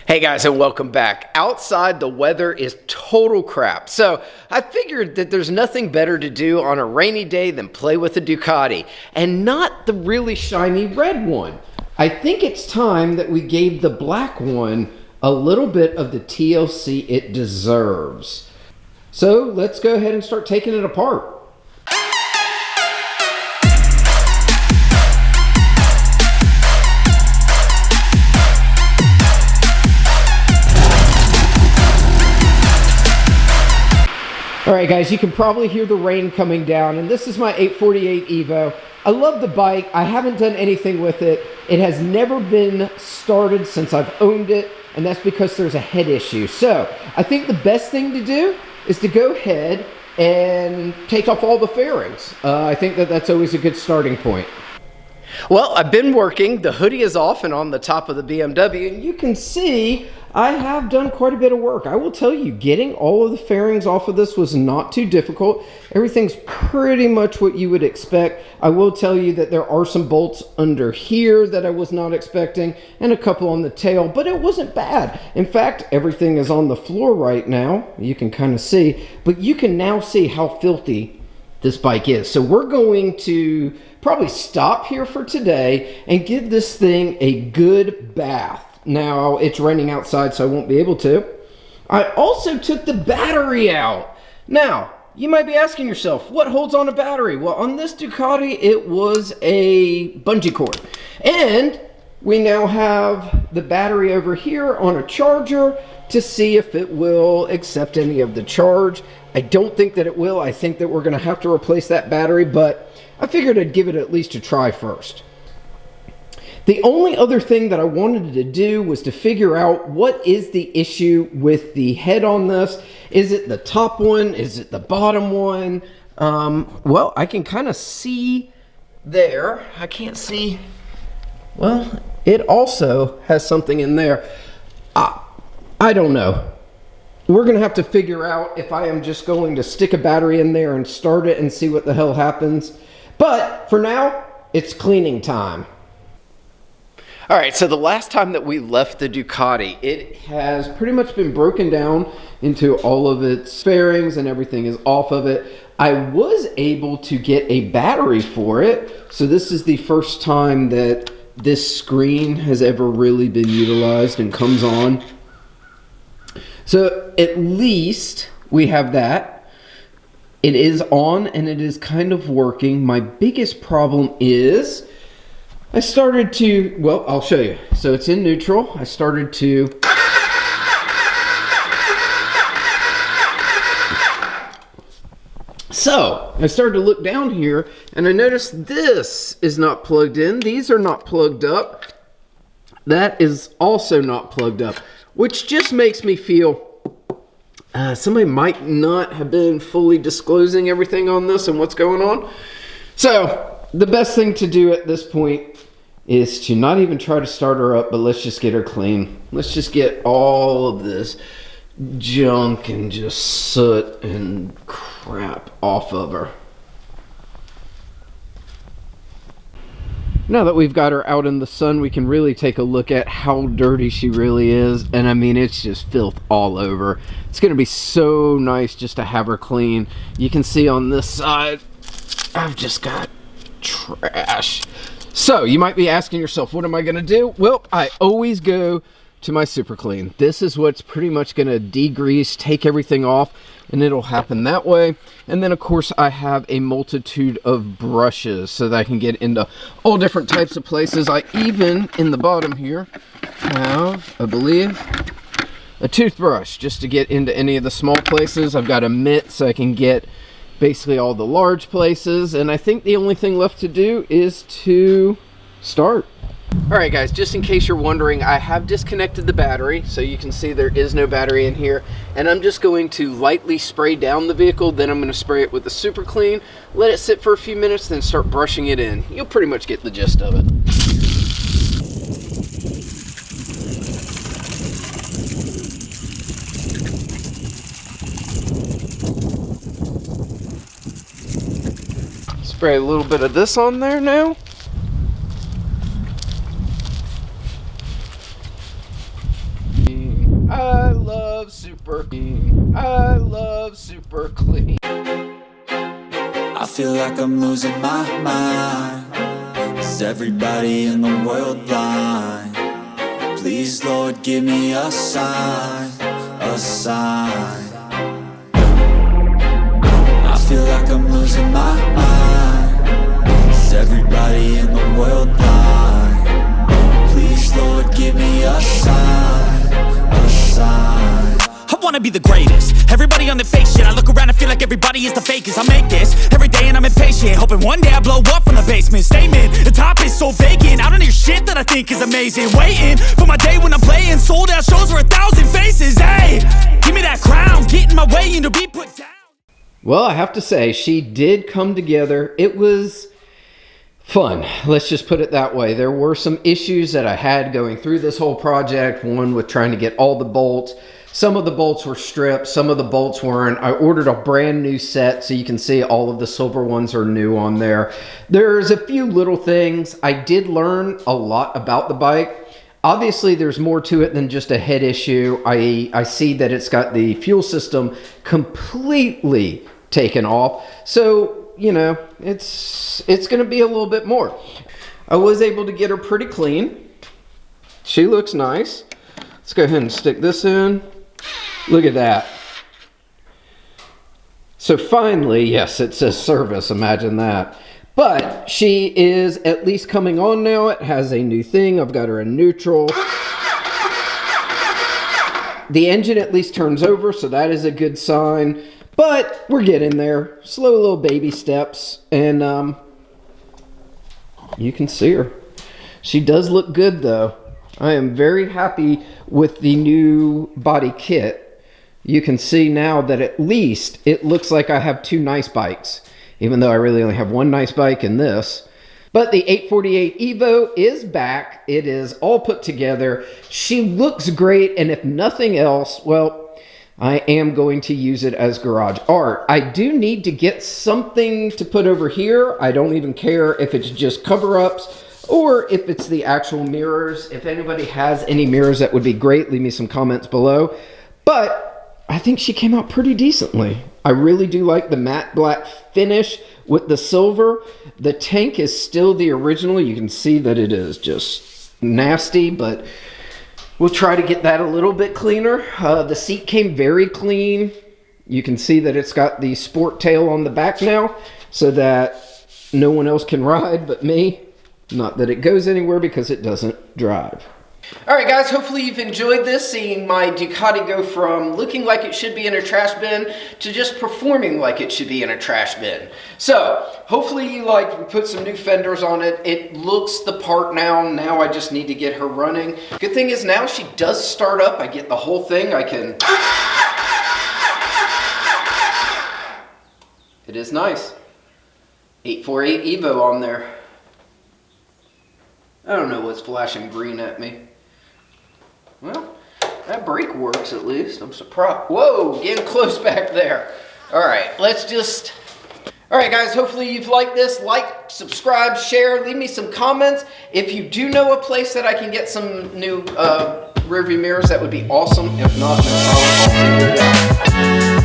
Hey guys, and welcome back. Outside, the weather is total crap. So I figured that there's nothing better to do on a rainy day than play with a Ducati, and not the really shiny red one. I think it's time that we gave the black one a little bit of the TLC it deserves. So let's go ahead and start taking it apart. All right, guys, you can probably hear the rain coming down, and this is my 848 EVO. I love the bike. I haven't done anything with it. It has never been started since I've owned it, and that's because there's a head issue. So I think the best thing to do is to go ahead and take off all the fairings. I think that that's always a good starting point. Well, I've been working. The hoodie is off and on the top of the BMW, and you can see I have done quite a bit of work. I will tell you, getting all of the fairings off of this was not too difficult. Everything's pretty much what you would expect. I will tell you that there are some bolts under here that I was not expecting, and a couple on the tail, but it wasn't bad. In fact, everything is on the floor right now. You can kind of see, but you can now see how filthy this bike is. So we're going to probably stop here for today and give this thing a good bath. Now, it's raining outside, so I won't be able to. I also took the battery out. Now, you might be asking yourself, what holds on a battery? Well, on this Ducati, it was a bungee cord. And we now have the battery over here on a charger to see if it will accept any of the charge. I don't think that it will. I think that we're going to have to replace that battery, but I figured I'd give it at least a try first. The only other thing that I wanted to do was to figure out what is the issue with the head on this. Is it the top one? Is it the bottom one? Well, I can kind of see there. I can't see. Well, it also has something in there. I don't know. We're going to have to figure out if I am just going to stick a battery in there and start it and see what the hell happens. But for now, it's cleaning time. All right, so the last time that we left the Ducati, it has pretty much been broken down into all of its fairings and everything is off of it. I was able to get a battery for it. So this is the first time that this screen has ever really been utilized and comes on. So at least we have that. It is on and it is kind of working. My biggest problem is I started to, well, I'll show you. So it's in neutral. I started to look down here and I noticed this is not plugged in. These are not plugged up. That is also not plugged up, which just makes me feel somebody might not have been fully disclosing everything on this and what's going on. So the best thing to do at this point is to not even try to start her up, but let's just get her clean. Let's just get all of this junk and just soot and crap off of her. Now that we've got her out in the sun, we can really take a look at how dirty she really is. And I mean, it's just filth all over. It's going to be so nice just to have her clean. You can see on this side, I've just got trash. So you might be asking yourself, what am I going to do? Well, I always go to my super clean. This is what's pretty much going to degrease, take everything off, and it'll happen that way. And then of course I have a multitude of brushes so that I can get into all different types of places. I even in the bottom here have, I believe, a toothbrush just to get into any of the small places. I've got a mitt so I can get basically all the large places, and I think the only thing left to do is to start. All right guys, just in case you're wondering, I have disconnected the battery, so you can see there is no battery in here, and I'm just going to lightly spray down the vehicle. Then I'm going to spray it with the super clean, let it sit for a few minutes, then start brushing it in. You'll pretty much get the gist of it. Spray a little bit of this on there now. super clean. I love super clean. I feel like I'm losing my mind. Is everybody in the world blind? Please, Lord, give me a sign, a sign. I feel like I'm losing my mind. Is everybody in the world blind? Please, Lord, give me a sign, a sign. I wanna be the greatest. Everybody on their fake shit. I look around and feel like everybody is the fakest. I make this every day and I'm impatient, hoping one day I blow up from the basement. Statement, the top is so vacant. I don't hear shit that I think is amazing. Waiting for my day when I'm playing sold out shows for 1,000 faces. Hey, give me that crown, get in my way and to be put down. Well, I have to say, she did come together. It was fun. Let's just put it that way. There were some issues that I had going through this whole project. One with trying to get all the bolts. Some of the bolts were stripped. Some of the bolts weren't. I ordered a brand new set, so you can see all of the silver ones are new on there. There's a few little things. I did learn a lot about the bike. Obviously, there's more to it than just a head issue. I see that it's got the fuel system completely taken off. So, you know, it's going to be a little bit more. I was able to get her pretty clean. She looks nice. Let's go ahead and stick this in. Look at that. So finally, yes, it says service. Imagine that. But she is at least coming on now. It has a new thing. I've got her in neutral. The engine at least turns over, so that is a good sign. But we're getting there. Slow little baby steps. And you can see her. She does look good, though. I am very happy with the new body kit. You can see now that at least it looks like I have two nice bikes, even though I really only have one nice bike in this. But the 848 EVO is back. It is all put together. She looks great, and if nothing else, well, I am going to use it as garage art. I do need to get something to put over here. I don't even care if it's just cover-ups or if it's the actual mirrors. If anybody has any mirrors, that would be great. Leave me some comments below. But I think she came out pretty decently. I really do like the matte black finish with the silver. The tank is still the original. You can see that it is just nasty, but we'll try to get that a little bit cleaner. The seat came very clean. You can see that it's got the sport tail on the back now, so that no one else can ride but me. Not that it goes anywhere because it doesn't drive. Alright guys, hopefully you've enjoyed this, seeing my Ducati go from looking like it should be in a trash bin to just performing like it should be in a trash bin. So, hopefully you liked. We put some new fenders on it. It looks the part now. Now I just need to get her running. Good thing is now she does start up. I get the whole thing. I can... It is nice. 848 EVO on there. I don't know what's flashing green at me. Well, that brake works at least. I'm surprised. Whoa, getting close back there. All right, let's just... All right, guys, hopefully you've liked this. Like, subscribe, share, leave me some comments. If you do know a place that I can get some new rearview mirrors, that would be awesome. If not, then I'll figure it out.